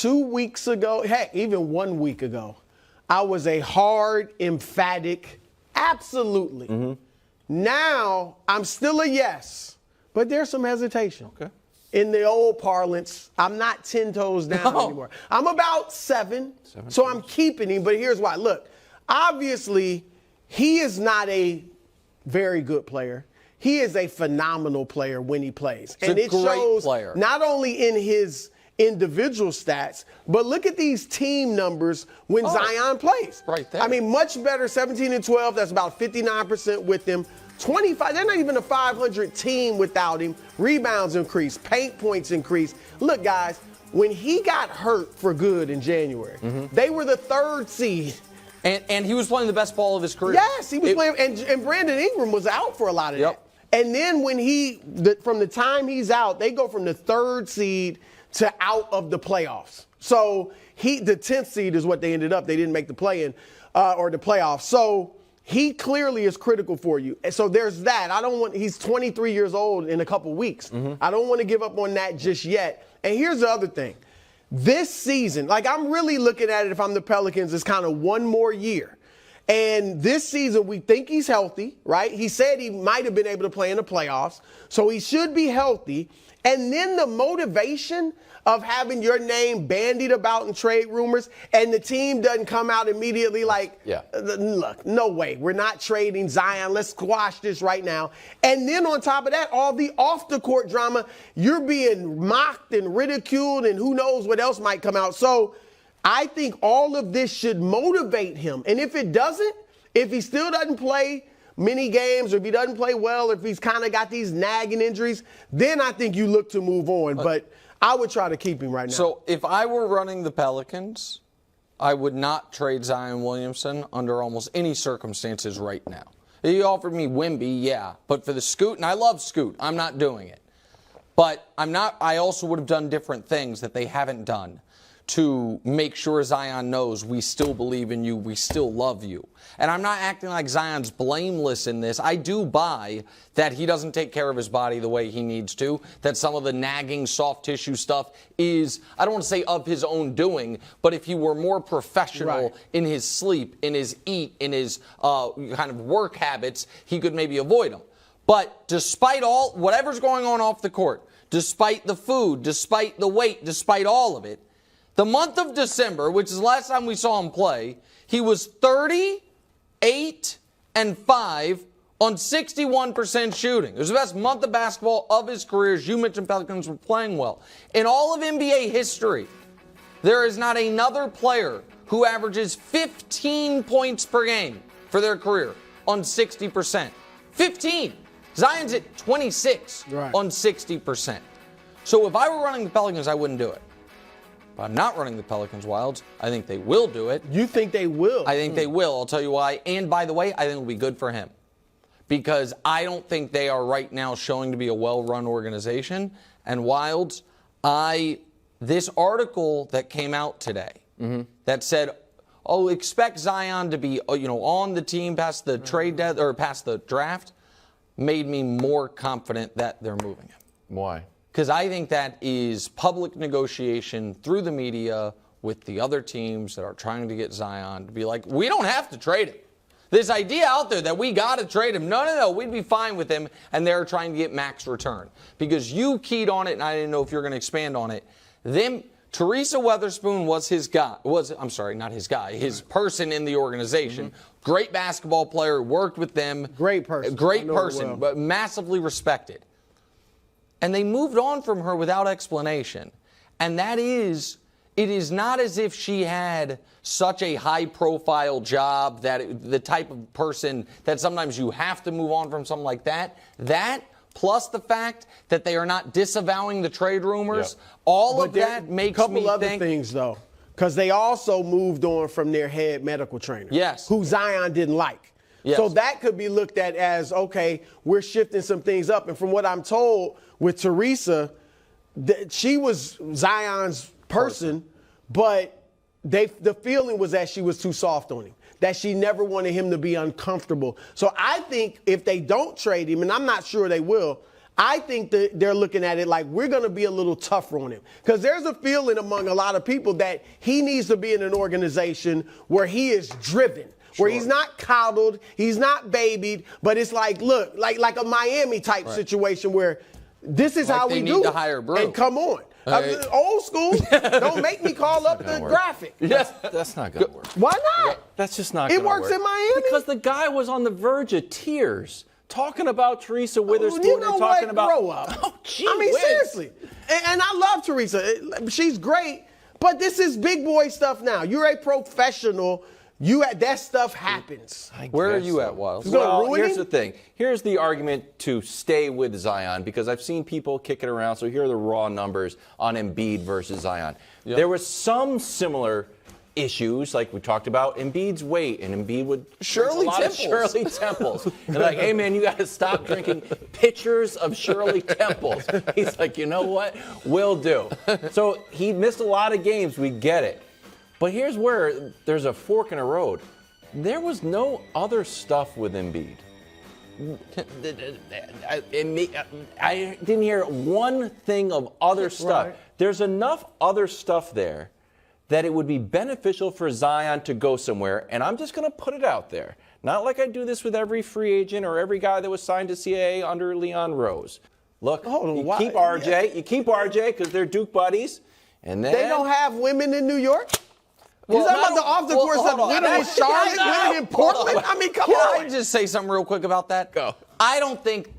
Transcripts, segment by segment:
2 weeks ago, heck, even 1 week ago, I was a hard, emphatic, absolutely. Mm-hmm. Now, I'm still a yes, but there's some hesitation. Okay. In the old parlance, I'm not 10 toes down anymore. I'm about seven, so I'm keeping him, but here's why. Look, obviously, he is not a very good player. He is a phenomenal player when he plays. And it shows player. Not only in his individual stats, but look at these team numbers when Zion plays. Right there. I mean, much better, 17 and 12. That's about 59% with him. 25, they're not even a 500 team without him. Rebounds increase, paint points increase. Look, guys, when he got hurt for good in January, they were the 3rd seed. And he was playing the best ball of his career. Yes, he was playing, and Brandon Ingram was out for a lot of that. And then when from the time he's out, they go from the 3rd seed to out of the playoffs. So the 10th seed is what they ended up. They didn't make the play-in or the playoffs. So he clearly is critical for you. And so there's that. He's 23 years old in a couple weeks. I don't want to give up on that just yet. And here's the other thing. This season, I'm really looking at it if I'm the Pelicans, it's kind of one more year. And this season, we think he's healthy, right? He said he might have been able to play in the playoffs, so he should be healthy. And then the motivation of having your name bandied about in trade rumors and the team doesn't come out immediately look, no way. We're not trading Zion. Let's squash this right now. And then on top of that, all the off-the-court drama, you're being mocked and ridiculed and who knows what else might come out. So I think all of this should motivate him. And if it doesn't, if he still doesn't play many games, or if he doesn't play well, or if he's kind of got these nagging injuries, then I think you look to move on. But I would try to keep him right now. So if I were running the Pelicans, I would not trade Zion Williamson under almost any circumstances right now. He offered me Wimby, yeah, but for the Scoot, and I love Scoot, I'm not doing it. But I also would have done different things that they haven't done to make sure Zion knows we still believe in you, we still love you. And I'm not acting like Zion's blameless in this. I do buy that he doesn't take care of his body the way he needs to, that some of the nagging soft tissue stuff is, I don't want to say of his own doing, but if he were more professional in his sleep, in his eat, in his kind of work habits, he could maybe avoid them. But despite whatever's going on off the court, despite the food, despite the weight, despite all of it, the month of December, which is the last time we saw him play, he was 38 and 5 on 61% shooting. It was the best month of basketball of his career. As you mentioned, Pelicans were playing well. In all of NBA history, there is not another player who averages 15 points per game for their career on 60%. 15. Zion's at 26 on 60%. So if I were running the Pelicans, I wouldn't do it. But I'm not running the Pelicans, Wildes. I think they will do it. You think they will? I think they will. I'll tell you why. And by the way, I think it will be good for him. Because I don't think they are right now showing to be a well-run organization. And Wildes, this article that came out today that said, expect Zion to be, on the team past the trade or past the draft, made me more confident that they're moving him. Why? Because I think that is public negotiation through the media with the other teams that are trying to get Zion to be like, we don't have to trade him. This idea out there that we got to trade him, no, we'd be fine with him, and they're trying to get max return. Because you keyed on it, and I didn't know if you were going to expand on it. Teresa Weatherspoon was his person in the organization. Great basketball player, worked with them. Great person, but massively respected. And they moved on from her without explanation. And it is not as if she had such a high-profile job that the type of person that sometimes you have to move on from something like that. That, plus the fact that they are not disavowing the trade rumors, all of that makes me think. A couple other things, though, because they also moved on from their head medical trainer. Yes. Who Zion didn't like. Yes. So that could be looked at as, okay, we're shifting some things up. And from what I'm told with Teresa, she was Zion's person. But the feeling was that she was too soft on him, that she never wanted him to be uncomfortable. So I think if they don't trade him, and I'm not sure they will, I think that they're looking at it like we're going to be a little tougher on him. Because there's a feeling among a lot of people that he needs to be in an organization where he is driven. Where he's not coddled, he's not babied, but it's like, look, like a Miami type situation where this is like how they we need do to it. hire Brew. And come on. Old school, don't make me call up the graphic. That's not going to work. Why not? That's just not going to It work. works in Miami. Because the guy was on the verge of tears talking about Teresa Witherspoon You know and talking what? about. Grow up. Oh, gee I mean, whiz. seriously. And I love Teresa. She's great, but this is big boy stuff now. You're a professional. That stuff happens. Where are you at, Wiles? Well, ruin here's him? the thing. Here's the argument to stay with Zion, because I've seen people kick it around. So here are the raw numbers on Embiid versus Zion. Yep. There was some similar issues, like we talked about Embiid's weight, and Embiid would Shirley a lot Temples. of Shirley Temples. And like, hey man, you got to stop drinking pitchers of Shirley Temples. He's like, you know what? Will do. So he missed a lot of games. We get it. But here's where there's a fork in the road. There was no other stuff with Embiid. I didn't hear one thing of other stuff. Right. There's enough other stuff there that it would be beneficial for Zion to go somewhere. And I'm just going to put it out there. Not like I do this with every free agent or every guy that was signed to CAA under Leon Rose. Look, you keep RJ because they're Duke buddies. And then They don't have women in New York? You talking about the off-the-court stuff, winning in Charlotte, winning in Portland? I mean, come on. Can I just say something real quick about that? Go. I don't think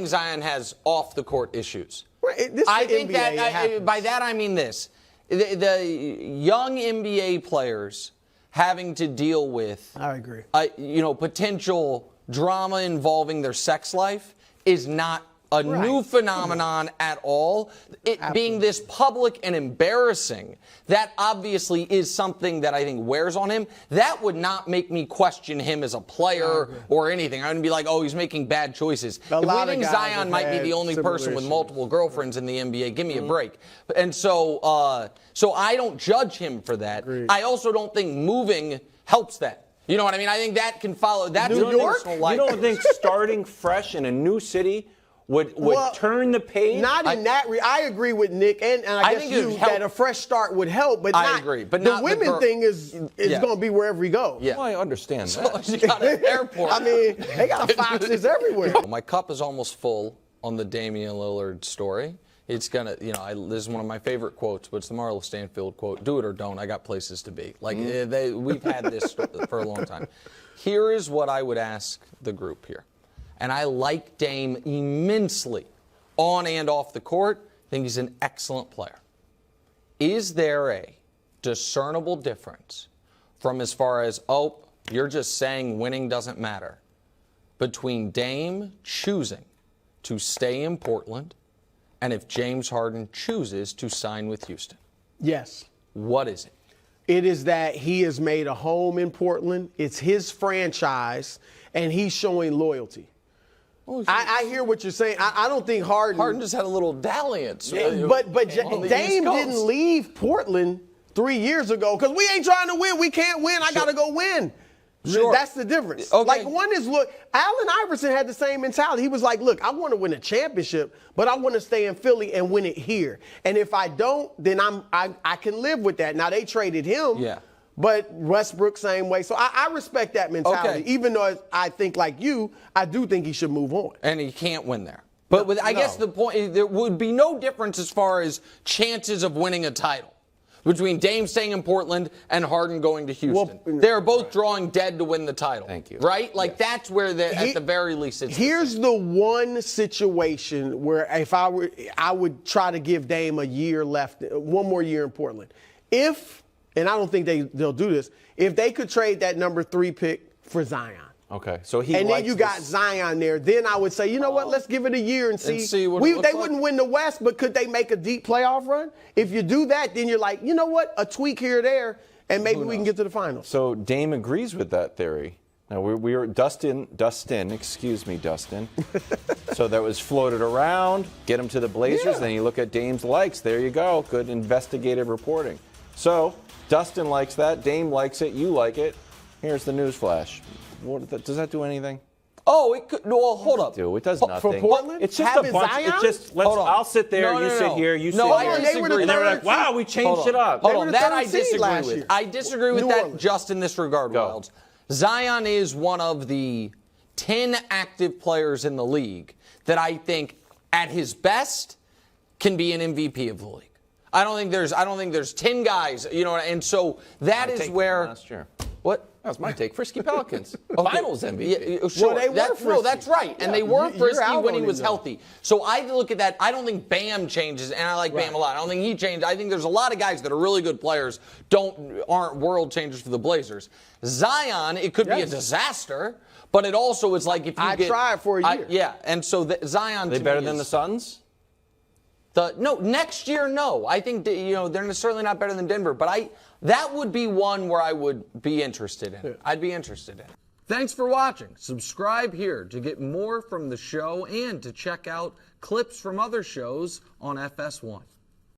Zion has off-the-court issues. Right, this I is think NBA, that it happens. by that I mean this: the young NBA players having to deal with, I agree. Potential drama involving their sex life is not a new phenomenon at all. It being this public and embarrassing, that obviously is something that I think wears on him. That would not make me question him as a player or anything. I wouldn't be like, oh, he's making bad choices. A lot of If guys Zion have might be had the only similar person with issues. multiple girlfriends in the NBA, give me a break. And so I don't judge him for that. Agreed. I also don't think moving helps that. You know what I mean? I think that can follow. That's New a York? personal You life. don't think starting fresh in a new city would turn the page? Not in that. I agree with Nick and I guess think it would you help. that a fresh start would help, but I agree, but the not the women girl- thing is Yeah. going to be wherever you go. Yeah. Well, I understand that. You got an airport. I mean, they got foxes everywhere. My cup is almost full on the Damian Lillard story. It's gonna, this is one of my favorite quotes, but it's the Marla Stanfield quote: "Do it or don't. I got places to be." Like we've had this for a long time. Here is what I would ask the group here, and I like Dame immensely, on and off the court. I think he's an excellent player. Is there a discernible difference from as far as, oh, you're just saying winning doesn't matter, between Dame choosing to stay in Portland and if James Harden chooses to sign with Houston? Yes. What is it? It is that he has made a home in Portland. It's his franchise, and he's showing loyalty. I hear what you're saying. I don't think Harden just had a little dalliance. But on the Dame East Coast. didn't leave Portland 3 years ago because we ain't trying to win. We can't win. I got to go win. Sure. That's the difference. Okay. Like one is, look, Allen Iverson had the same mentality. He was like, look, I want to win a championship, but I want to stay in Philly and win it here. And if I don't, then I can live with that. Now they traded him. Yeah. But Westbrook, same way. So I respect that mentality. Okay. Even though I think like you, I do think he should move on. And he can't win there. But I guess the point, there would be no difference as far as chances of winning a title between Dame staying in Portland and Harden going to Houston. They're both drawing dead to win the title. Thank you. Right? Like that's where at the very least it's. Here's the one situation where if I would try to give Dame a year left, one more year in Portland. And I don't think they'll do this, if they could trade that number 3 pick for Zion. Okay, so And then you got Zion there. Then I would say, you know what? Let's give it a year and see. what it looks they like. wouldn't win the West, but could they make a deep playoff run? If you do that, then you're like, you know what? A tweak here or there, and maybe we can get to the finals. So Dame agrees with that theory. Now we were Dustin. So that was floated around. Get him to the Blazers. Yeah. Then you look at Dame's likes. There you go. Good investigative reporting. So Dustin likes that. Dame likes it. You like it. Here's the news flash. Does that do anything? Oh, it could. Well, hold up. It does nothing. For Portland? It's just Having a bunch. Zion? It's just let's. Hold on. I'll sit there. No, you no, sit no. here. You No, sit I here. disagree. And they were like, "Wow, we changed it up." Hold They on, were the that third I seed disagree last with. year. I disagree with New that Orleans. just in this regard, Go. Wildes. Zion is one of the 10 active players in the league that I think, at his best, can be an MVP of the league. I don't think there's 10 guys, and so that My is take where. last year. What? That was my take. Frisky Pelicans. Okay. Finals MVP. Yeah, sure. Well, they were that's, no, frisky. that's right. And Yeah, they were you're frisky out when he on was him, though. healthy. So I look at that. I don't think Bam changes, and I like Bam a lot. I don't think he changed. I think there's a lot of guys that are really good players aren't world changers for the Blazers. Zion, it could be a Yes. disaster, but it also is like if you I get. tried for a year. Yeah, and so Zion. Are they to better me than is- the Suns? No, next year, no. I think they're certainly not better than Denver, but that would be one where I would be interested in. I'd be interested in. Thanks for watching. Subscribe here to get more from the show and to check out clips from other shows on FS1.